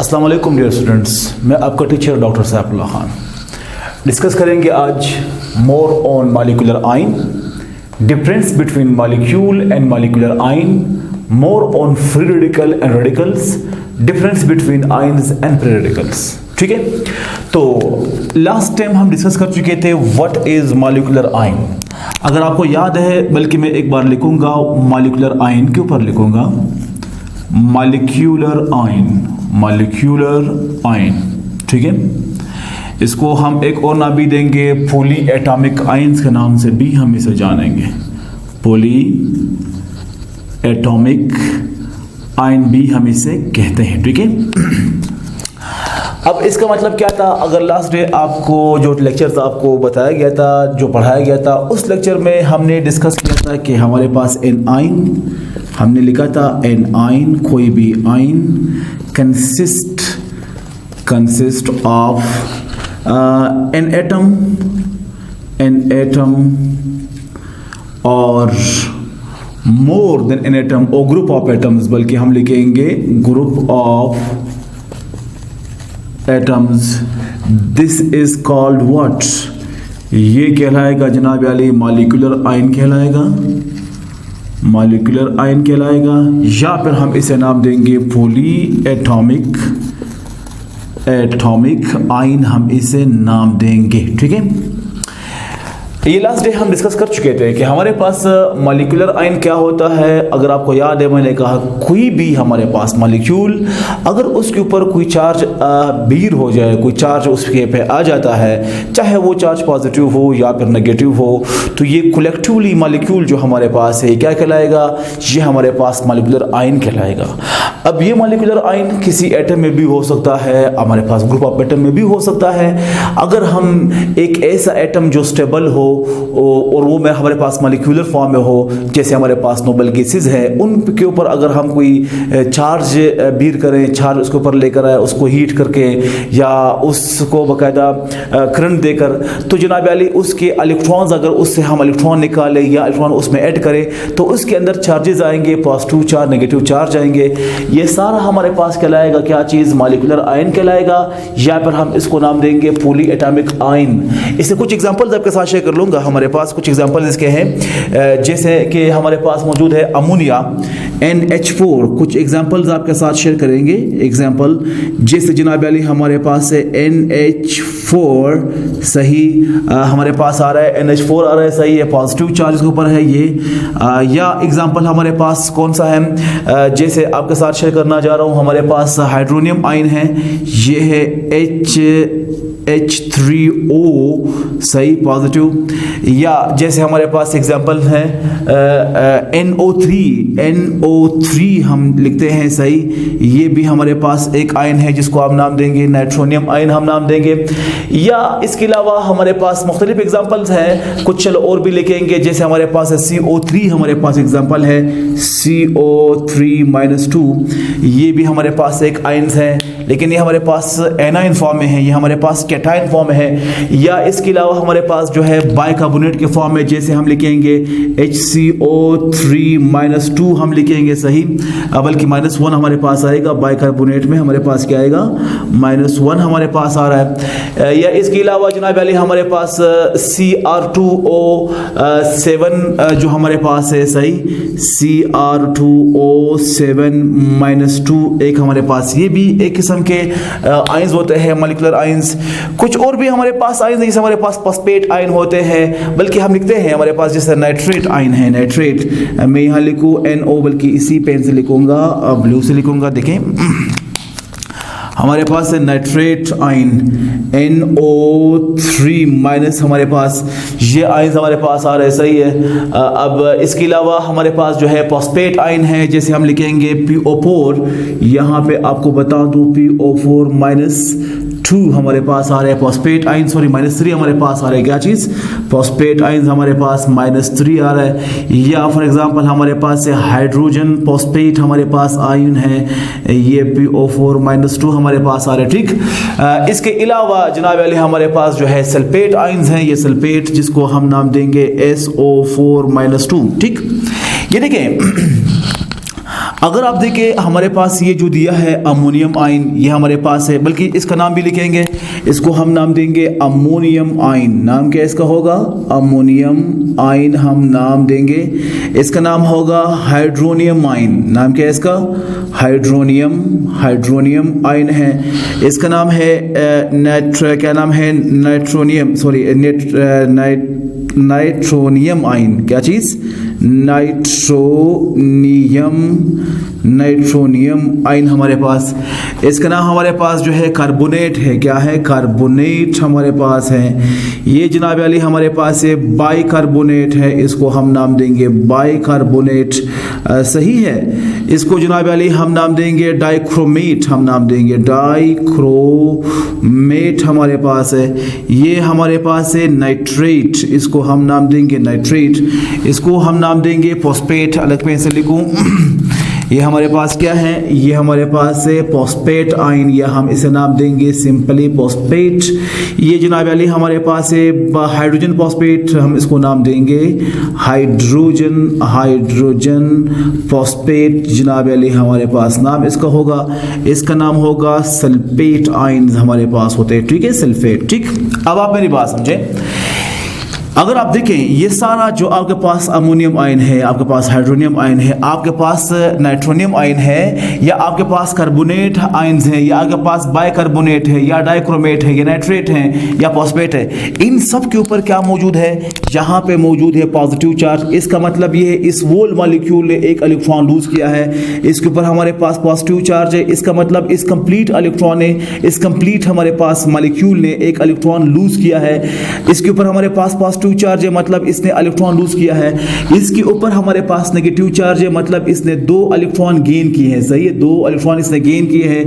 अस्सलाम वालेकुम dear students, मैं आपका teacher doctor Saifullah Khan. Discuss करेंगे आज more on molecular ion, difference between molecule and molecular ion, more on free radical and radicals, difference between ions and free radicals. ठीक है, तो लास्ट टाइम हम डिस्कस कर चुके थे व्हाट इज मॉलिक्यूलर आयन। अगर आपको याद है, बल्कि मैं एक बार लिखूंगा मॉलिक्यूलर आयन के ऊपर लिखूंगा मॉलिक्यूलर आयन। ठीक है, इसको हम एक और नाम भी देंगे, पॉली एटॉमिक आयन्स के नाम से भी हम इसे जानेंगे, पॉली एटॉमिक आयन भी हम इसे कहते हैं। ठीक है, अब इसका मतलब क्या था? अगर लास्ट डे आपको जो लेक्चर था आपको बताया गया था, जो पढ़ाया गया था, उस लेक्चर में हमने डिस्कस किया था कि हमारे पास एन आयन, हमने लिखा था एन आयन, कोई भी ion consist of an atom और मोर देन एन एटम और ग्रुप ऑफ एटम्स, बल्कि हम लिखेंगे group of atoms. This is called what? ये कहलाएगा जनाब वाली मॉलिक्यूलर आयन कहलाएगा, मॉलिक्यूलर आयन कहलाएगा, या फिर हम इसे नाम देंगे पॉली एटॉमिक आयन, हम इसे नाम देंगे। ठीक है, ये लास्ट डे हम डिस्कस कर चुके थे कि हमारे पास मॉलिक्यूलर आयन क्या होता है। अगर आपको याद है, मैंने कहा कोई भी हमारे पास मॉलिक्यूल अगर उसके ऊपर कोई चार्ज बीर हो जाए, कोई चार्ज उसके पे आ जाता है, चाहे वो चार्ज पॉजिटिव हो या फिर नेगेटिव हो, तो ये कलेक्टिवली मॉलिक्यूल जो हमारे पास है क्या कहलाएगा? ये हमारे पास मॉलिक्यूलर आयन कहलाएगा। अब ये मॉलिक्यूलर आयन किसी एटम में भी हो सकता है, हमारे पास ग्रुप ऑफ एटम में भी हो सकता है। अगर हम एक ऐसा एटम जो स्टेबल हो और वो में हमारे पास मॉलिक्यूलर फॉर्म में हो, जैसे हमारे पास नोबल गैसेस है, उनके ऊपर अगर हम कोई चार्ज बीर करें, चार्ज उसके ऊपर लेकर आए, उसको हीट करके या उसको बाकायदा करंट देकर, तो जनाब अली उसके इलेक्ट्रॉन्स, अगर उससे हम इलेक्ट्रॉन निकालें या इलेक्ट्रॉन उसमें ऐड करें, तो उसके अंदर चार्जेस आएंगे, पॉजिटिव चार्ज, नेगेटिव चार्ज आएंगे। ये सारा हमारे पास कहलाएगा क्या चीज़? मॉलिक्यूलर आयन कहलाएगा, या फिर हम इसको नाम देंगे पॉली एटॉमिक आयन। इससे कुछ एग्जांपल्स आपके साथ शेयर कर लूँगा। हमारे पास कुछ एग्जांपल इसके हैं, जैसे कि हमारे पास मौजूद है अमोनिया NH4। कुछ एग्जांपल्स आपके साथ शेयर करेंगे। एग्जांपल जैसे जनाब अली हमारे पास है NH4, सही, हमारे पास आ रहा है NH4 आ रहा है, सही है, पॉजिटिव चार्ज के ऊपर है ये। या एग्जांपल हमारे पास कौन सा है, जैसे आपके साथ शेयर करना जा रहा हूँ, हमारे पास हाइड्रोनियम आयन है, ये है H3O, सही, पॉजिटिव। या जैसे हमारे पास एग्जांपल है NO3 हम लिखते हैं, सही, ये भी हमारे पास एक आयन है जिसको आप नाम देंगे नाइट्रोनियम आयन हम नाम देंगे। या इसके अलावा हमारे पास मुख्तलिफ एग्जांपल्स हैं, कुछ चलो और भी लिखेंगे, जैसे हमारे पास है CO3, हमारे पास एग्जांपल है CO3-2, ये भी हमारे पास एक आयन है, लेकिन ये हमारे पास एनायन फॉर्म में है, ये हमारे पास कैटायन फॉर्म है। या इसके अलावा हमारे पास जो है बाइकार्बोनेट के फॉर्म में, जैसे हम लिखेंगे HCO3-2 हम लिखेंगे, सही, बल्कि -1 हमारे पास आएगा, बाइकार्बोनेट में हमारे पास क्या आएगा? -1 हमारे पास आ रहा है। या इसके अलावा जनाब अली हमारे पास CR2O7 जो हमारे पास है, सही, CR2O7-2 एक हमारे पास, ये भी एक किस्म के आयंस होते हैं, मॉलिक्यूलर आयंस। कुछ और भी हमारे पास आयंस, जैसे हमारे पास फॉस्फेट आयन होते हैं, बल्कि हम लिखते हैं हमारे पास जैसे नाइट्रेट आयन है, नाइट्रेट, मैं यहाँ लिखूँ NO, बल्कि इसी पेन से लिखूंगा, ब्लू से लिखूंगा, देखें हमारे पास है नाइट्रेट आयन NO3- हमारे पास ये आयन हमारे पास आ रहे हैं, सही है। अब इसके अलावा हमारे पास जो है फॉस्फेट आयन है, जैसे हम लिखेंगे PO4, यहाँ पे आपको बता दूं PO4-2 हमारे पास आ रहे हैं फॉस्फेट आयन, सॉरी -3 हमारे पास आ रहे हैं, क्या चीज़? फॉस्फेट आयन हमारे पास -3 आ रहा है। या फॉर एग्जांपल हमारे पास है हाइड्रोजन फॉस्फेट, हमारे पास आयन है, ये PO4-2 हमारे पास आ रहे हैं। ठीक, इसके अलावा जनाब वाले हमारे पास जो है सल्फेट आयन्स हैं, ये सल्फेट जिसको हम नाम देंगे SO4-2। ठीक, ये देखें अगर आप देखें हमारे पास ये जो दिया है अमोनियम आयन, ये हमारे पास है, बल्कि इसका नाम भी लिखेंगे, इसको हम नाम देंगे अमोनियम आयन। नाम क्या इसका होगा? अमोनियम आयन हम नाम देंगे। इसका नाम होगा हाइड्रोनियम आयन। नाम क्या है इसका? हाइड्रोनियम आयन है। इसका नाम है क्या नाम है? Nitronium ion. क्या चीज? नाइट्रोनियम आयन हमारे पास। इसका नाम हमारे पास जो है कार्बोनेट है। क्या है? कार्बोनेट हमारे पास है। ये जनाब अली हमारे पास है बाइकार्बोनेट है, इसको हम नाम देंगे बाइकार्बोनेट। सही है। इसको जनाब अली हम नाम देंगे डाइक्रोमेट, हम नाम देंगे डाइक्रोमेट हमारे पास है। ये हमारे पास है नाइट्रेट, इसको हम नाम देंगे नाइट्रेट। इसको हम नाम देंगे फॉस्फेट। अलग पेन से लिखूं ये हमारे पास क्या है? ये हमारे पास है फॉस्फेट आयन, या हम इसे नाम देंगे सिंपली फॉस्फेट। ये जनाब अली हमारे पास है हाइड्रोजन फॉस्फेट, हम इसको नाम देंगे हाइड्रोजन फॉस्फेट जनाब अली हमारे पास नाम इसका होगा। इसका नाम होगा सल्फेट आयन हमारे पास होते हैं। ठीक है, सल्फेट। ठीक, अब आप मेरी बात समझें। अगर आप देखें ये सारा जो आपके पास अमोनियम आयन है, आपके पास हाइड्रोनियम आयन है, आपके पास नाइट्रोनियम आयन है, या आपके पास कार्बोनेट आयन्स हैं, या आपके पास बाइकार्बोनेट है, या डाइक्रोमेट है, या नाइट्रेट है, या फॉस्फेट है, इन सब के ऊपर क्या मौजूद है? यहाँ पे मौजूद है पॉजिटिव चार्ज। इसका मतलब ये है इस वोल मॉलिक्यूल ने एक इलेक्ट्रॉन लूज किया है, इसके ऊपर हमारे पास पॉजिटिव चार्ज है। इसका मतलब इस कंप्लीट इलेक्ट्रॉन ने, इस कंप्लीट हमारे पास मॉलिक्यूल ने एक इलेक्ट्रॉन लूज किया है। इसके ऊपर हमारे पास पॉजिटिव चार्ज है, मतलब इसने इलेक्ट्रॉन लूज किया है। इसके ऊपर हमारे पास नेगेटिव चार्ज है, मतलब इसने 2 इलेक्ट्रॉन गेन किए हैं। सही है, 2 इलेक्ट्रॉन इसने गेन किए हैं।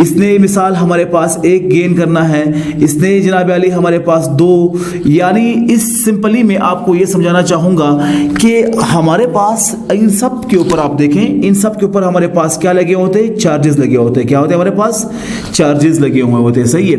इसने मिसाल हमारे पास 1 गेन करना है, इसने जनाब अली हमारे पास 2। यानी इस सिंपली में आपको यह समझाना चाहूंगा कि हमारे पास इन सब के ऊपर आप देखें, इन सब के ऊपर हमारे पास क्या लगे होते हैं? चार्जेस लगे होते हैं। क्या होते हैं? हमारे पास चार्जेस लगे हुए होते हैं। सही है।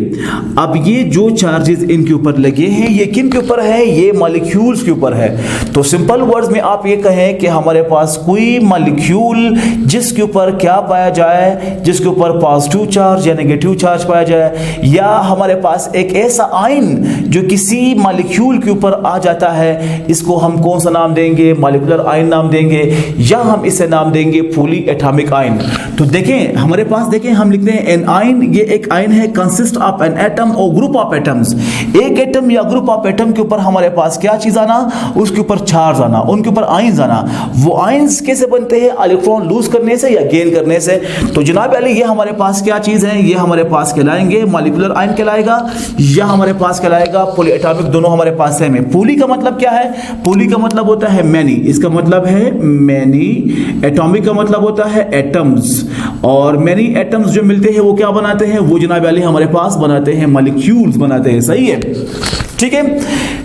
अब ये जो चार्जेस इनके ऊपर लगे हैं, ये किन के ऊपर है? ये मॉलिक्यूल्स के ऊपर है। तो सिंपल वर्ड्स में आप ये कहें कि हमारे पास कोई मॉलिक्यूल जिसके ऊपर क्या पाया जाए? जिसके ऊपर पॉजिटिव चार्ज या नेगेटिव चार्ज पाया जाए, या हमारे पास एक ऐसा आयन जो किसी मॉलिक्यूल के ऊपर आ जाता है, इसको हम कौन सा नाम देंगे? मॉलिक्यूलर आयन नाम देंगे, या हम इसे नाम देंगे पॉली एटॉमिक आयन। तो देखें हमारे पास, देखें हम लिखते हैं एन आयन। ये एक आयन है, कंसिस्ट ऑफ एन एटम और ग्रुप ऑफ एटम्स। एक एटम या ग्रुप ऑफ एटम के ऊपर हमारे पास क्या चीज आना? उसके ऊपर चार्ज आना, उनके ऊपर आयंस आना। वो आयंस कैसे बनते हैं? इलेक्ट्रॉन लूज करने से या गेन करने से। तो जनाब अली ये हमारे पास क्या चीज है? ये हमारे पास कहलाएंगे मॉलिक्यूलर आयन कहलाएगा, या हमारे पास कहलाएगा पॉली एटॉमिक। दोनों हमारे पास सेम है। पॉली का मतलब क्या है? पॉली का मतलब होता है मैनी, इसका मतलब है मैनी। एटॉमिक का मतलब होता है एटम्स, और मैनी एटम्स जो मिलते हैं वो क्या बनाते हैं? वो जनाब अली हमारे पास बनाते हैं मॉलिक्यूल्स बनाते हैं। सही है, ठीक है।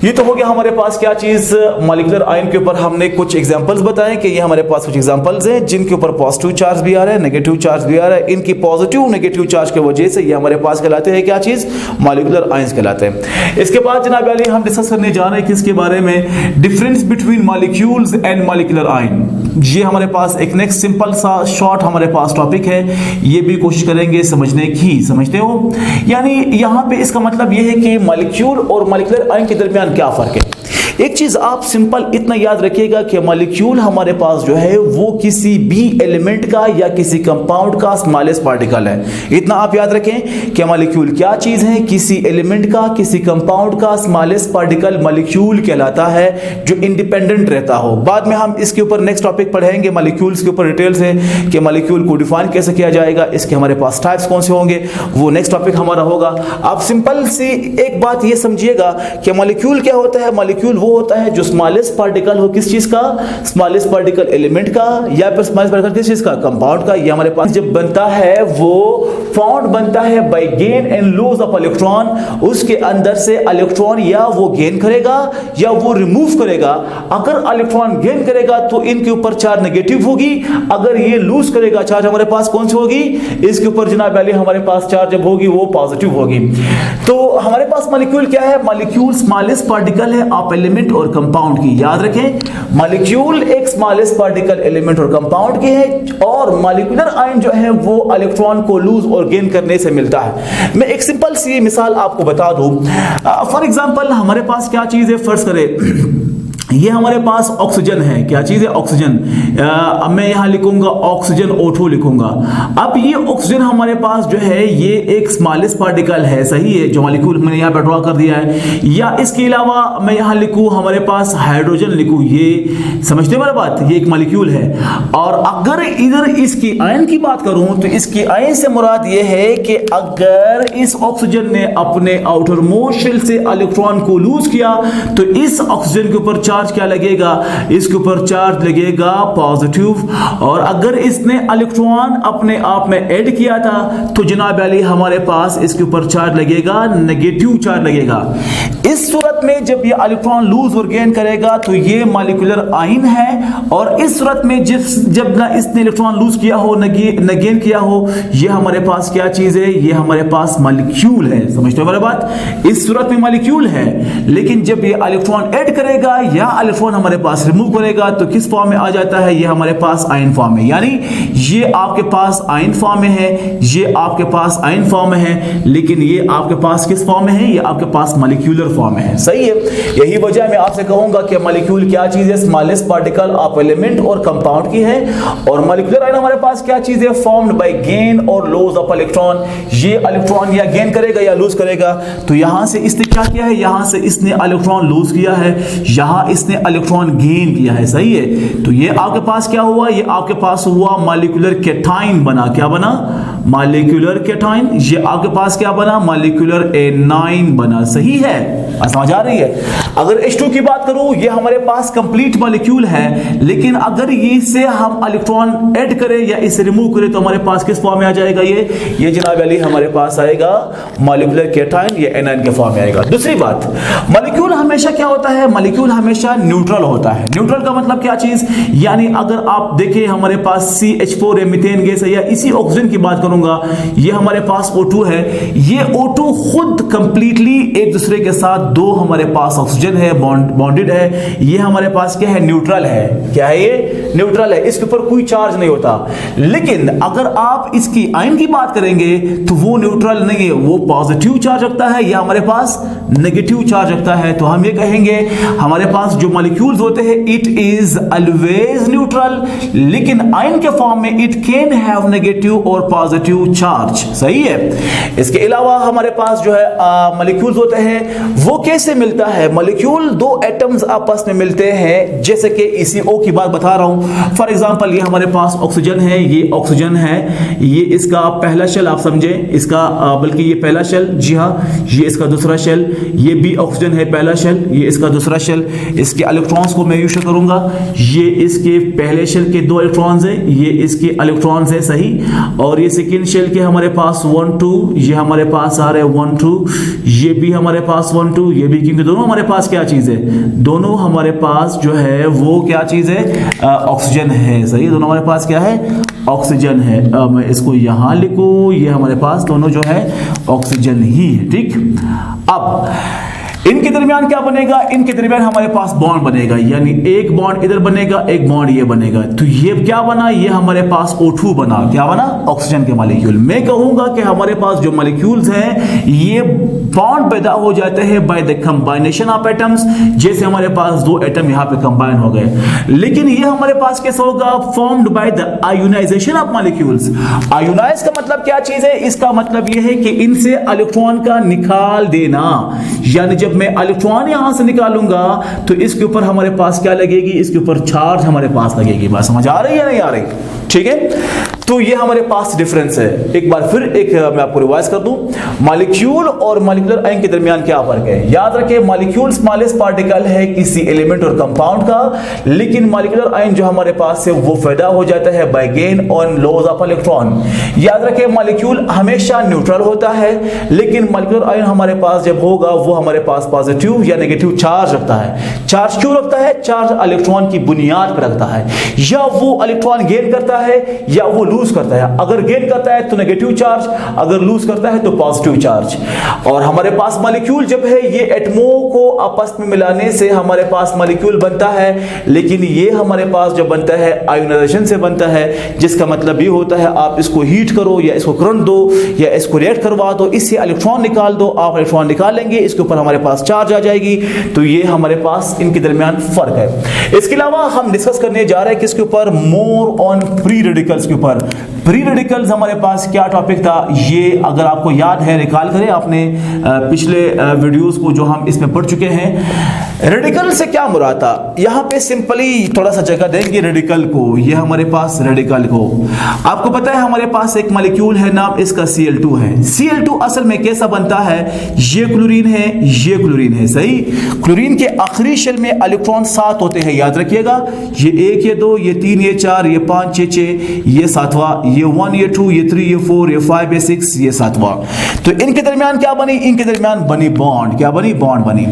ये तो हो गया हमारे पास क्या चीज? मॉलिक्यूलर आयन के ऊपर हमने कुछ एग्जांपल्स बताए कि ये हमारे पास कुछ एग्जांपल्स हैं जिनके ऊपर पॉजिटिव चार्ज भी आ रहा है, नेगेटिव चार्ज भी आ रहा है। इनकी पॉजिटिव नेगेटिव चार्ज की वजह से ये हमारे पास कहलाते हैं क्या चीज? मॉलिक्यूलर आयंस कहलाते हैं। इसके बाद जनाब अली हम डिस्कस करने जा रहे हैं किसके बारे में? Difference between molecules and molecular ion. ये हमारे पास एक नेक्स्ट सिंपल सा शॉर्ट हमारे पास टॉपिक है, ये भी कोशिश करेंगे समझने की। समझते हो? यानी यहां पे इसका मतलब ये है कि मॉलिक्यूल और मॉलिक्यूलर आयन के दरमियान क्या फर्क है। एक चीज आप सिंपल इतना याद रखिएगा कि मॉलिक्यूल हमारे पास जो है वो किसी भी एलिमेंट का या किसी कंपाउंड का स्मॉलेस्ट पार्टिकल है। इतना आप याद रखें कि मॉलिक्यूल क्या चीज है? किसी एलिमेंट का, किसी कंपाउंड का स्मॉलेस्ट पार्टिकल मॉलिक्यूल कहलाता है, जो इंडिपेंडेंट रहता हो। बाद में हम इसके ऊपर नेक्स्ट टॉपिक पढ़ेंगे मॉलिक्यूल्स के ऊपर डिटेल से कि मॉलिक्यूल को डिफाइन कैसे किया जाएगा, इसके हमारे पास टाइप्स कौन से होंगे, वो नेक्स्ट टॉपिक हमारा होगा। आप सिंपल सी एक बात ये समझिएगा कि मॉलिक्यूल क्या होता है? मॉलिक्यूल होता है जो स्मॉलेस्ट पार्टिकल हो किस चीज का? स्मॉलेस्ट पार्टिकल एलिमेंट का, या फिर स्मॉलेस्ट पार्टिकल किस चीज का? कंपाउंड का। ये हमारे पास जब बनता है वो फाउंड बनता है by gain and loss of electron. उसके अंदर से इलेक्ट्रॉन या वो गेन करेगा या वो रिमूव करेगा। अगर इलेक्ट्रॉन गेन करेगा तो इनके ऊपर चार्ज नेगेटिव होगी, अगर ये लूज करेगा चार्ज हमारे पास कौन सी होगी? इसके ऊपर जनाब अली हमारे पास चार्ज जब होगी वो पॉजिटिव होगी। तो हमारे पास मॉलिक्यूल क्या है? मॉलिक्यूल स्मॉलेस्ट पार्टिकल है ऑफ एलिमेंट एलिमेंट और कंपाउंड की। याद रखें, मॉलिक्यूल एक स्मॉलेस्ट पार्टिकल एलिमेंट और कंपाउंड की है, और मॉलिक्यूलर आयन जो है वो इलेक्ट्रॉन को लूज और गेन करने से मिलता है। मैं एक सिंपल सी मिसाल आपको बता दूं। फॉर एग्जांपल हमारे पास क्या चीज है, फर्ज करें ये हमारे पास ऑक्सीजन है। क्या चीज है? ऑक्सीजन। अब मैं यहां लिखूंगा ऑक्सीजन O2 लिखूंगा। अब ये ऑक्सीजन हमारे पास जो है ये एक स्मॉलेस्ट पार्टिकल है, सही है, जो मॉलिक्यूल मैंने यहां पे ड्रॉ कर दिया है। या इसके अलावा मैं यहां लिखूं हमारे पास हाइड्रोजन लिखूं, ये समझते हैं मेरा बात, ये एक मॉलिक्यूल है। और अगर इधर इसकी आयन की बात करूं तो इसकी आयन से मुराद ये है कि अगर इस ऑक्सीजन ने अपने आउटर मोस्ट शेल से इलेक्ट्रॉन को लूज किया तो इस ऑक्सीजन के ऊपर चार्ज क्या लगेगा? इसके ऊपर चार्ज लगेगा पॉजिटिव। और अगर इसने इलेक्ट्रॉन अपने आप में ऐड किया था तो जनाब अली हमारे पास इसके ऊपर चार्ज लगेगा, नेगेटिव चार्ज लगेगा। इस सूरत में जब ये इलेक्ट्रॉन लूज और गेन करेगा तो ये मॉलिक्यूलर आयन है, और इस सूरत में जब ना इसने इलेक्ट्रॉन लूज किया हो न गेन किया हो, ये हमारे पास क्या चीज है? ये हमारे पास मॉलिक्यूल है। समझते हो मेरी बात? इस सूरत में मॉलिक्यूल है, लेकिन जब ये इलेक्ट्रॉन ऐड करेगा या इलेक्ट्रॉन हमारे पास रिमूव करेगा तो किस फॉर्म में आ जाता है? ये हमारे पास आयन फॉर्म में। यानी ये आपके पास आयन फॉर्म में है, ये आपके पास आयन फॉर्म में है, लेकिन ये आपके पास किस फॉर्म में है? ये आपके पास मॉलिक्यूलर फॉर्म में है, सही है। यही वजह मैं आपसे कहूंगा कि मॉलिक्यूल क्या चीज है? स्मॉलेस्ट पार्टिकल ऑफ एलिमेंट और कंपाउंड की है। और मॉलिक्यूलर आयन हमारे पास क्या चीज है? फॉर्म्ड बाय गेन और लॉस ऑफ इलेक्ट्रॉन। ये इलेक्ट्रॉन या गेन करेगा या लूज करेगा। तो यहां से इसने क्या किया है? यहां से इसने इलेक्ट्रॉन लूज किया है, यहां इसने इलेक्ट्रॉन गेन किया है, सही है। तो ये आपके पास क्या हुआ? ये आपके पास हुआ मॉलिक्यूलर केटाइन बना। क्या बना? Molecular cation. ये आपके पास क्या बना? मॉलिक्यूलर एनाइन बना, सही है। समझ आ रही है? अगर H2 की बात करूं, ये हमारे पास कंप्लीट मॉलिक्यूल है, लेकिन अगर इससे हम इलेक्ट्रॉन ऐड करें या इसे रिमूव करें तो हमारे पास किस फॉर्म में आ जाएगा? ये जनाब अली हमारे पास आएगा मॉलिक्यूलर केटाइन, ये एनाइन के फॉर्म में आएगा। दूसरी बात, मॉलिक्यूल हमेशा क्या होता है? मॉलिक्यूल हमेशा न्यूट्रल होता है। न्यूट्रल का मतलब क्या चीज? यानी अगर आप देखें हमारे पास CH4 है, मीथेन गैस है, या इसी ऑक्सीजन की बात करूंगा, ये हमारे पास O2 है। ये O2 खुद कंप्लीटली एक दूसरे के साथ, दो हमारे पास ऑक्सीजन है, बॉन्डेड है। ये हमारे पास क्या है? न्यूट्रल है। क्या है ये? न्यूट्रल है। इसके ऊपर कोई चार्ज नहीं होता। लेकिन अगर आप इसकी आयन की बात करेंगे तो वो न्यूट्रल नहीं है, वो पॉजिटिव चार्ज रखता है, या हमारे पास नेगेटिव चार्ज रखता है। तो हम ये कहेंगे हमारे पास जो मॉलिक्यूल्स होते हैं इट इज ऑलवेज न्यूट्रल, लेकिन आयन के फॉर्म में इट कैन हैव नेगेटिव और पॉजिटिव चार्ज, सही है। इसके अलावा हमारे पास जो है मॉलिक्यूल्स होते हैं, वो कैसे मिलता है? मॉलिक्यूल दो एटम्स आपस में मिलते हैं, जैसे कि इसी O की बात बता रहा हूं। फॉर एग्जांपल ये हमारे पास ऑक्सीजन है, ये ऑक्सीजन है, ये इसका पहला शेल आप समझे, इसका बल्कि ये पहला शेल, जी हाँ, ये इसका दूसरा शेल, ये भी ऑक्सीजन है पहला शेल, ये इसका दूसरा शेल। इसके इलेक्ट्रॉन्स को मैं यूज करूंगा, ये इसके पहले शेल के दो इलेक्ट्रॉन्स है, ये इसके इलेक्ट्रॉन्स है, सही। और ये सेकेंड शेल के हमारे पास 1 2, ये हमारे पास आ रहे हैं 1 2, ये भी हमारे पास 1 2, ये भी, क्योंकि दोनों हमारे पास क्या चीज है? दोनों हमारे पास जो है वो क्या चीज है? ऑक्सीजन है, सही। दोनों हमारे पास क्या है? ऑक्सीजन है। मैं इसको यहां लिखूं, ये हमारे पास दोनों जो है ऑक्सीजन ही है, ठीक। अब इनके दरमियान क्या बनेगा? इनके दरमियान हमारे पास बॉन्ड बनेगा, यानी एक बॉन्ड इधर बनेगा, एक बॉन्ड ये बनेगा। तो ये क्या बना? ये हमारे पास O2 बना। क्या बना? ऑक्सीजन के मॉलिक्यूल। मैं कहूंगा कि हमारे पास जो मॉलिक्यूल्स हैं ये बॉन्ड पैदा हो जाते हैं बाय द कंबाइनेशन ऑफ एटम्स। जैसे हमारे पास दो एटम यहां पे कंबाइन हो गए, लेकिन ये हमारे पास कैसे होगा? Formed by the ionisation of molecules. Ionise का मतलब क्या चीज है? इसका मतलब यह है कि इनसे इलेक्ट्रॉन का निकाल देना, यानी जब मैं इलेक्ट्रॉन यहां से निकालूंगा तो इसके ऊपर हमारे पास क्या लगेगी? इसके ऊपर चार्ज हमारे पास लगेगी। बात समझ आ रही है नहीं आ रही? ठीक है। तो ये हमारे पास डिफरेंस है। एक बार फिर मैं आपको रिवाइज कर दूं, मॉलिक्यूल और मॉलिक्यूलर आयन के दरमियान क्या फर्क है। याद रखें, मॉलिक्यूल स्मॉलेस्ट पार्टिकल है किसी एलिमेंट और कंपाउंड का, लेकिन मॉलिक्यूलर आयन जो हमारे पास है वो पैदा हो जाता है बाय गेन और लॉस ऑफ इलेक्ट्रॉन। याद रखें, मॉलिक्यूल हमेशा न्यूट्रल होता है, लेकिन मॉलिक्यूलर आयन हमारे पास जब होगा वो हमारे पास पॉजिटिव या नेगेटिव चार्ज रखता है। चार्ज क्यों रखता है? चार्ज इलेक्ट्रॉन की बुनियाद पर रखता है। या वो इलेक्ट्रॉन गेन करता है या वो लूज करता है, अगर गेन करता है तो नेगेटिव चार्ज, अगर लूज करता है तो पॉजिटिव चार्ज। और हमारे पास मॉलिक्यूल जब है ये एटमों को आपस में मिलाने से हमारे पास मॉलिक्यूल बनता है, लेकिन ये हमारे पास जो बनता है आयोनाइजेशन से बनता है, जिसका मतलब ये होता है आप इसको हीट करो या इसको करंट दो या इसको रिएक्ट करवा दो, इससे इलेक्ट्रॉन निकाल दो, आप इलेक्ट्रॉन निकालेंगे, इसके ऊपर हमारे पास चार्ज आ जाएगी। तो ये हमारे पास इनके दरमियान फर्क है। इसके अलावा हम डिस्कस करने जा रहे हैं किसके ऊपर, मोर ऑन फ्री रेडिकल्स के ऊपर। फ्री रेडिकल्स हमारे पास क्या टॉपिक था, ये अगर आपको याद है रिकॉल करें आपने पिछले वीडियोस को जो हम इसमें पढ़ चुके हैं। रेडिकल से क्या मुराद था, यहां पे सिंपली थोड़ा सा जगह देंगे रेडिकल को, ये हमारे पास रेडिकल को, आपको पता है हमारे पास एक मॉलिक्यूल है, नाम इसका Cl2 है। Cl2 असल में कैसा बनता है, ये क्लोरीन है, ये क्लोरीन है, सही। क्लोरीन के आखिरी शेल में इलेक्ट्रॉन 7 होते हैं, याद रखिएगा, ये 1, ये 2, ये 3, ये 4, ये 5, ये 6, ये 7वां, ये 1, ये 2, ये 3, ये 4, ये 5, ये 6, ये 7वां। तो इनके दरमियान क्या बनी, इनके दरमियान बनी बॉन्ड, क्या बनी, बॉन्ड बनी।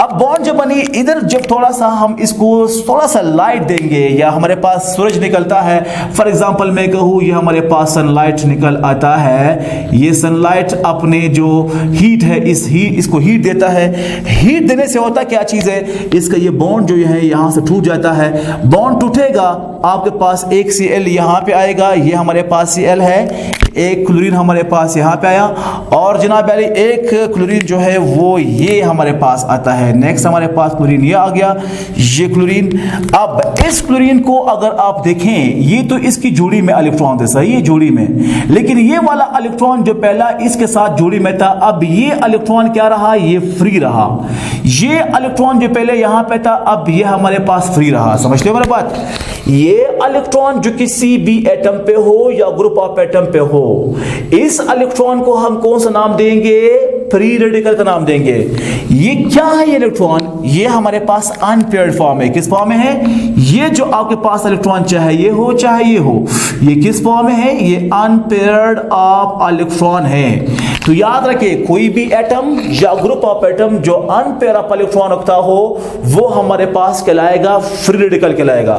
अब बॉन्ड जब बनी, इधर जब थोड़ा सा हम इसको थोड़ा सा लाइट देंगे या हमारे पास सूरज निकलता है, फॉर एग्जांपल मैं कहूँ ये हमारे पास सनलाइट निकल आता है, ये सनलाइट अपने जो हीट है इसको हीट देता है। हीट देने से होता क्या चीज है, इसका ये बॉन्ड जो है यहां से टूट जाता है, बॉन्ड टूटेगा, आपके पास एक Cl यहां पे आएगा, ये हमारे पास Cl है, एक क्लोरीन हमारे पास यहाँ पे आया, और जनाब वाली एक क्लोरीन जो है वो ये हमारे पास आता है। नेक्स्ट हमारे पास क्लोरीन ये आ गया, ये क्लोरीन। अब इस क्लोरीन को अगर आप देखें, ये तो इसकी जोड़ी में इलेक्ट्रॉन थे, सही है, जोड़ी में, लेकिन ये वाला इलेक्ट्रॉन जो पहला इसके साथ जोड़ी में था, अब ये इलेक्ट्रॉन क्या रहा, ये फ्री रहा। ये इलेक्ट्रॉन जो पहले यहां पे था, अब ये हमारे पास फ्री रहा। समझ लो मेरी बात, ये इलेक्ट्रॉन जो किसी भी एटम पे हो या ग्रुप ऑफ एटम पे हो, इस इलेक्ट्रॉन को हम कौन सा नाम देंगे, फ्री रेडिकल का नाम देंगे। ये क्या है, ये इलेक्ट्रॉन, ये हमारे पास अनपेयर्ड फॉर्म है। किस फॉर्म में है, ये जो आपके पास इलेक्ट्रॉन चाहे ये हो चाहे ये हो, ये किस फॉर्म में है, ये अनपेयर्ड ऑफ इलेक्ट्रॉन है। तो याद रखिए, कोई भी एटम या ग्रुप ऑफ एटम जो अनपेयर ऑफ इलेक्ट्रॉन रखता हो वो हमारे पास कहलाएगा फ्री रेडिकल कहलाएगा।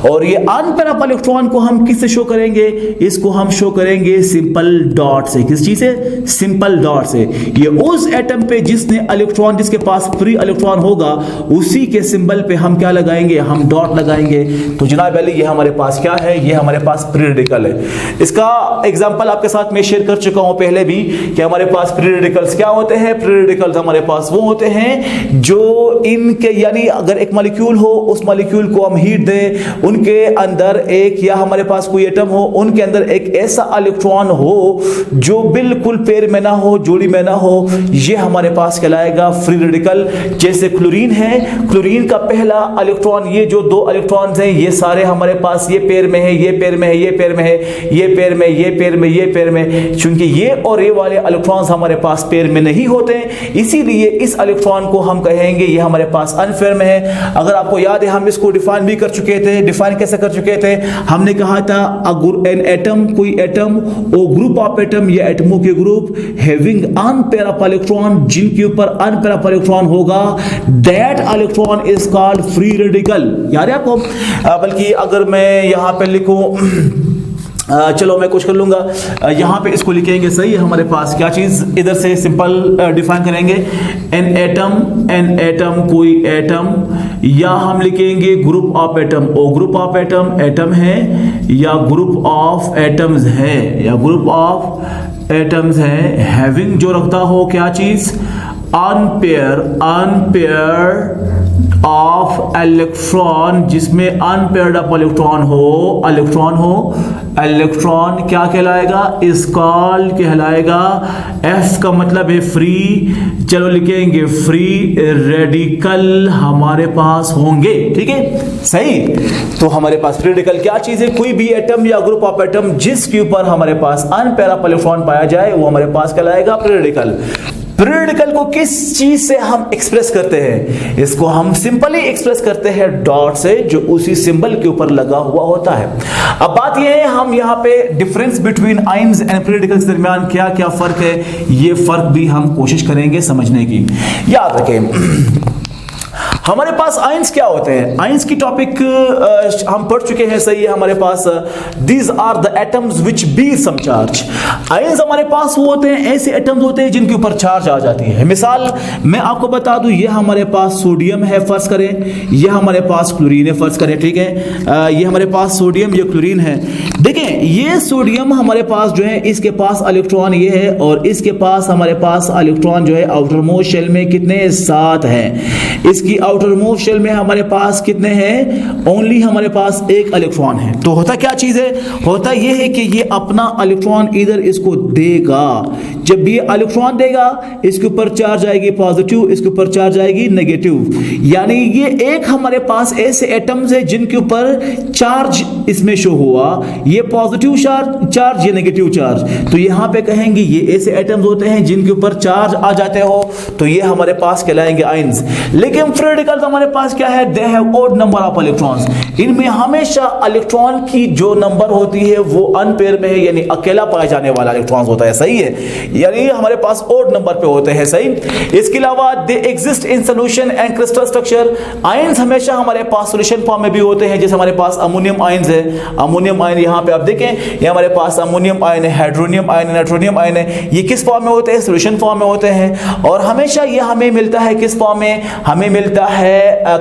और ये अनपेयर ऑफ इलेक्ट्रॉन को हम किससे शो करेंगे, इसको हम शो करेंगे सिंपल डॉट से। किस चीज से, सिंपल डॉट से। ये उस एटम पे जिसने इलेक्ट्रॉन, जिसके पास फ्री इलेक्ट्रॉन होगा, उसी के सिंबल पे हम क्या लगाएंगे, हम डॉट लगाएंगे। तो जनाब अली ये हमारे पास क्या है, ये हमारे पास फ्री रेडिकल है। इसका एग्जांपल आपके साथ मैं शेयर कर चुका हूं पहले भी कि हमारे पास फ्री रेडिकल्स क्या होते हैं। फ्री रेडिकल्स हमारे पास वो होते हैं जो इनके, यानी अगर एक मॉलिक्यूल हो, उस मॉलिक्यूल को हम हीट दें, उनके अंदर एक, या हमारे पास कोई एटम हो, उनके अंदर एक ऐसा इलेक्ट्रॉन हो जो बिल्कुल पेयर में ना हो, जोड़ी में ना हो, ये हमारे पास कहलाएगा फ्री रेडिकल। जैसे क्लोरीन है, क्लोरीन का पहला इलेक्ट्रॉन, ये जो 2 इलेक्ट्रॉन्स हैं ये सारे हमारे पास ये पेयर में है, ये पेयर में है, ये पेयर में है, ये पेयर में, ये पेयर में, ये पेयर में, क्योंकि ये और ये वाले इलेक्ट्रॉन्स हमारे पास पेयर में नहीं होते, इसीलिए इस इलेक्ट्रॉन को हम कहेंगे ये हमारे पास अनपेयर में है। अगर आपको याद है हम इसको डिफाइन भी कर चुके थे। डिफाइन कैसे कर चुके थे, हमने कहा था एन एटम, कोई एटम और ग्रुप ऑफ एटम या एटमों के group having unpair of electron, जिनके ऊपर अनपेयर ऑफ इलेक्ट्रॉन होगा, that electron is called free radical. याद है आपको, बल्कि अगर मैं यहां पे लिखूं, चलो मैं कुछ कर लूंगा, यहां पे इसको लिखेंगे, सही है, हमारे पास क्या चीज, इधर से सिंपल डिफाइन करेंगे, एन एटम कोई एटम, या हम लिखेंगे ग्रुप ऑफ एटम, ओ ग्रुप ऑफ एटम है, या ग्रुप ऑफ एटम्स है, या ग्रुप ऑफ एटम्स है, हैविंग जो रखता हो क्या चीज, अनपेयर ऑफ इलेक्ट्रॉन, जिसमें अनपेयर्ड ऑफ इलेक्ट्रॉन क्या कहलाएगा, इस कॉल कहलाएगा, एफ का मतलब है फ्री, चलो लिखेंगे फ्री रेडिकल हमारे पास होंगे। ठीक है, सही। तो हमारे पास फ्री रेडिकल क्या चीज है, कोई भी एटम या ग्रुप ऑफ एटम जिसके ऊपर हमारे पास अनपेयर ऑफ इलेक्ट्रॉन पाया जाए वो हमारे पास कहलाएगा फ्री रेडिकल। फ्री रेडिकल को किस चीज से हम एक्सप्रेस करते हैं, इसको हम सिंपली एक्सप्रेस करते हैं डॉट से, जो उसी सिंबल के ऊपर लगा हुआ होता है। अब बात यह है, हम यहां पे difference between ions and free radicals के दरमियान क्या क्या फर्क है, ये फर्क भी हम कोशिश करेंगे समझने की। याद रखें, हमारे पास आयंस क्या होते हैं? आयंस की टॉपिक हम पढ़ चुके हैं, सही है। हमारे पास these are the atoms which be some charge. Ions हमारे पास वो होते हैं, ऐसे एटम्स होते हैं जिनके ऊपर चार्ज आ जाती है। मिसाल मैं आपको बता दूं, ये हमारे पास सोडियम है फर्ज करें, ये हमारे पास क्लोरीन है फर्ज करें, ठीक है। ये हमारे पास सोडियम, ये क्लोरीन है। देखें ये सोडियम हमारे पास जो है, इसके पास इलेक्ट्रॉन ये है और इसके पास हमारे पास इलेक्ट्रॉन जो है आउटर मोस्ट शेल में कितने 7 हैं। इसकी आउटर मोस्ट शेल में हमारे पास कितने हैं? ओनली हमारे पास एक इलेक्ट्रॉन है। तो होता क्या चीज है? होता यह है कि ये अपना इलेक्ट्रॉन इधर इसको देगा। जब ये इलेक्ट्रॉन देगा, इसके ऊपर चार्ज आएगी पॉजिटिव, इसके ऊपर चार्ज आएगी नेगेटिव। यानी ये एक हमारे पास ऐसे एटम्स है जिनके ऊपर चार्ज इसमें शो हुआ, ये पॉजिटिव चार्ज, ये नेगेटिव चार्ज। तो यहां पे कहेंगे ये ऐसे एटम्स होते हैं जिनके ऊपर चार्ज आ जाते हो, तो ये हमारे पास कहलाएंगे आयंस। लेकिन फ्री रेडिकल तो हमारे पास क्या है? They have odd number of electrons. इनमें हमेशा इलेक्ट्रॉन की जो नंबर होती है वो अनपेयर में है, यानी अकेला पाया जाने वाला इलेक्ट्रॉन होता है, सही है। यानी हमारे पास ऑड नंबर पे होते हैं, सही। इसके अलावा they exist in solution and crystal structure. Ions हमेशा हमारे पास सॉल्यूशन फॉर्म में भी होते हैं, जैसे हमारे पास अमोनियम आयंस है। अमोनियम आयन यहां पे आप देखें, ये हमारे पास अमोनियम आयन है, हाइड्रोनियम आयन है, नाइट्रोनियम आयन है। ये किस फॉर्म में होते हैं? सॉल्यूशन फॉर्म में होते हैं। और हमेशा ये हमें मिलता है किस फॉर्म में? हमें मिलता है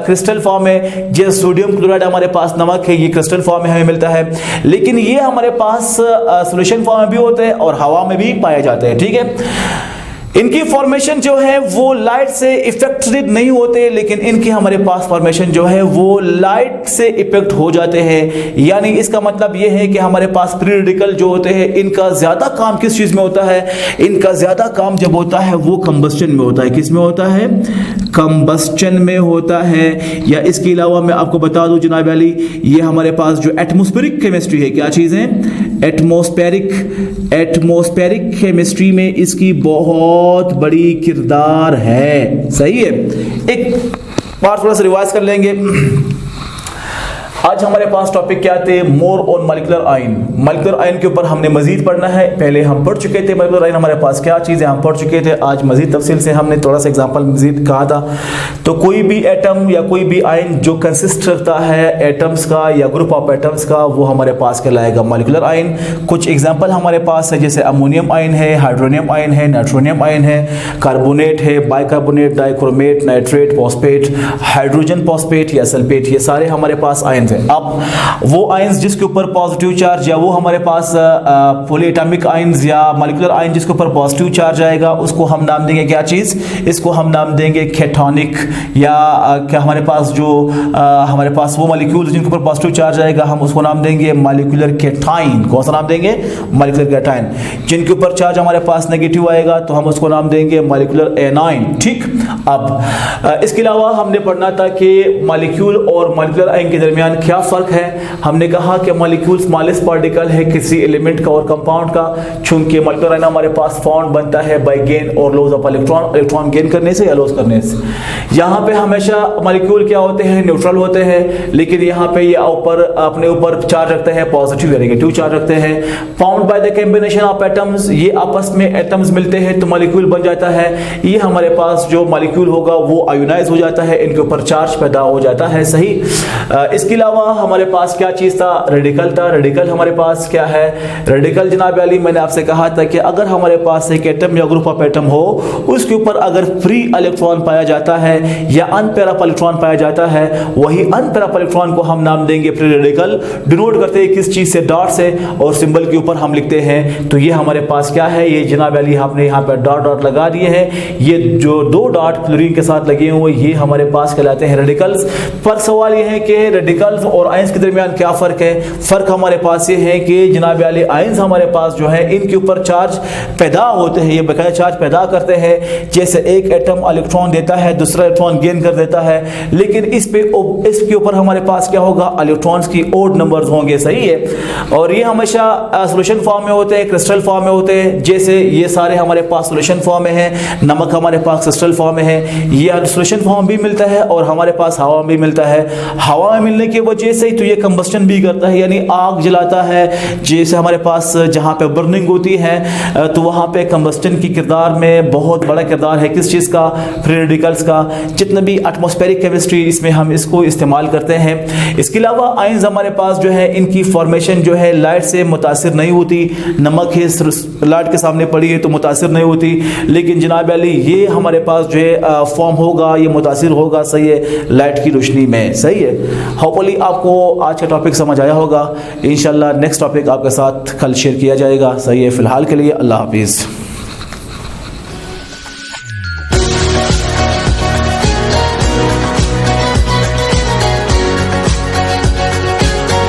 क्रिस्टल फॉर्म में। जैसे सोडियम क्लोराइड हमारे पास नमक है, ये क्रिस्टल फॉर्म में हमें मिलता है। लेकिन ये हमारे पास सॉल्यूशन फॉर्म में भी होते हैं और हवा में भी पाए जाते हैं, ठीक है। इनकी फॉर्मेशन जो है वो लाइट से इफेक्टेड नहीं होते, लेकिन इनकी हमारे पास फॉर्मेशन जो है वो लाइट से इफेक्ट हो जाते हैं। यानी इसका मतलब ये है कि हमारे पास फ्री रेडिकल जो होते हैं, इनका ज्यादा काम किस चीज में होता है? इनका ज्यादा काम जब होता है वो कंबस्टन में होता है। किस में होता है? कंबस्टन में होता है। या इसके अलावा मैं आपको बता दूं जनाब अली, ये हमारे पास जो एटमॉस्फेरिक केमिस्ट्री है, क्या चीज है? एटमॉस्फेरिक केमिस्ट्री में इसकी बहुत बड़ी किरदार है, सही है। एक बार थोड़ा सा रिवाइज कर लेंगे। आज हमारे पास टॉपिक क्या थे? More on molecular ion. Molecular ion के ऊपर हमने मजीद पढ़ना है। पहले हम पढ़ चुके थे मॉलिक्यूलर आयन हमारे पास क्या चीज़ है, हम पढ़ चुके थे। आज मजीद तफसील से हमने थोड़ा सा एग्जांपल मजीद कहा था। तो कोई भी एटम या कोई भी आयन जो कंसिस्ट करता है एटम्स का या ग्रुप ऑफ एटम्स का, वो हमारे पास कहलाएगा मॉलिक्यूलर आयन। कुछ एग्जाम्पल हमारे पास है, जैसे अमोनियम आयन है, हाइड्रोनियम आयन है, नाइट्रोनियम आयन है, कार्बोनेट है, bicarbonate, dichromate, nitrate, phosphate, hydrogen phosphate या सल्फेट, ये सारे हमारे पास आयन है। अब वो आयंस जिसके ऊपर पॉजिटिव चार्ज, या वो हमारे पास पॉलीएटॉमिक आयंस या मॉलिक्यूलर आयन जिसके ऊपर पॉजिटिव चार्ज आएगा, उसको हम नाम देंगे क्या चीज? इसको हम नाम देंगे केटोनिक। या क्या हमारे पास जो हमारे पास वो मॉलिक्यूल जिनके ऊपर पॉजिटिव चार्ज आएगा, हम उसको नाम देंगे मॉलिक्यूलर केटाइन। कौन सा नाम देंगे? Molecular cation. जिनके ऊपर चार्ज हमारे पास नेगेटिव आएगा तो हम उसको नाम देंगे मॉलिक्यूलर एनाइन, ठीक। अब इसके अलावा हमने पढ़ना था कि मॉलिक्यूल और मॉलिक्यूलर आयन के दरमियान क्या फर्क है। हमने कहा कि मॉलिक्यूल स्मॉलेस्ट पार्टिकल है किसी एलिमेंट का और कंपाउंड का, चूंकि मॉलिक्यूलर आयन हमारे पास फॉर्म बनता है बाय गेन और loss of electron, electron gain करने से या लॉस करने से। यहाँ पे हमेशा मॉलिक्यूल क्या होते हैं? न्यूट्रल होते हैं। लेकिन यहाँ पे ये ऊपर अपने ऊपर चार्ज रखते हैं, पॉजिटिव या नेगेटिव चार्ज रखते हैं। Found by the combination of atoms, ये आपस में एटम्स मिलते हैं तो मॉलिक्यूल बन जाता है। ये हमारे पास जो मॉलिक्यूल होगा वो आयोनाइज हो जाता है, इनके ऊपर चार्ज पैदा हो जाता है, सही। इसके अलावा हमारे पास क्या चीज था? रेडिकल था। रेडिकल हमारे पास क्या है? रेडिकल जनाब अली मैंने आपसे कहा था कि अगर हमारे पास एक एटम या ग्रुप ऑफ एटम हो, उसके ऊपर अगर फ्री इलेक्ट्रॉन पाया जाता है या अनपेयर ऑफ इलेक्ट्रॉन पाया जाता है, वही अनपेयर ऑफ इलेक्ट्रॉन को हम नाम देंगे फ्री रेडिकल। डिनोट करते हैं किस चीज से? डॉट से, और सिंबल के ऊपर हम लिखते हैं। तो ये हमारे पास क्या है? ये जनाब अली आपने यहाँ पर डॉट डॉट लगा दिए हैं। ये जो दो डॉट क्लोरीन के साथ लगे हुए, ये हमारे पास कहलाते हैं रेडिकल्स। पर सवाल ये है कि रेडिकल्स और आयंस के दरमियान क्या फर्क है? फर्क हमारे पास ये है कि जनाब अली आयंस हमारे पास जो है इनके ऊपर चार्ज पैदा होते हैं, ये बकाया चार्ज पैदा करते हैं। जैसे एक एटम इलेक्ट्रॉन देता है, दूसरा इलेक्ट्रॉन गेन कर देता है, लेकिन इसके ऊपर हमारे पास क्या होगा? इलेक्ट्रॉन्स की ओड नंबर्स होंगे, सही है। और ये हमेशा सॉल्यूशन फॉर्म में होते हैं, क्रिस्टल फॉर्म में होते हैं। जैसे ये सारे हमारे पास सॉल्यूशन फॉर्म में है, नमक हमारे पास क्रिस्टल फॉर्म में है। ये सॉल्यूशन फॉर्म भी मिलता है और हमारे पास हवा भी मिलता है। हवा में मिलने की वजह से तो ये कंबस्टन भी करता है, यानी आग जलाता है। जैसे हमारे पास जहाँ पे बर्निंग होती है तो वहाँ पे कंबस्टन की किरदार में बहुत बड़ा किरदार है किस चीज़ का, फ्री रेडिकल्स का। जितना भी एटमॉस्फेरिक केमिस्ट्री इसमें हम इसको इस्तेमाल करते हैं। इसके अलावा आयंस हमारे पास जो है इनकी फॉर्मेशन जो है लाइट से मुतासिर नहीं होती। नमक है लाइट के सामने पड़ी है तो मुतासिर नहीं होती, लेकिन जनाब अली ये हमारे पास जो है फॉर्म होगा, ये मुतासिर होगा, सही है, लाइट की रोशनी में। सही है। होपफुली आपको आज का टॉपिक समझ आया होगा। इंशाल्लाह नेक्स्ट टॉपिक आपके साथ कल शेयर किया जाएगा। सही है। फिलहाल के लिए अल्लाह हाफिज़।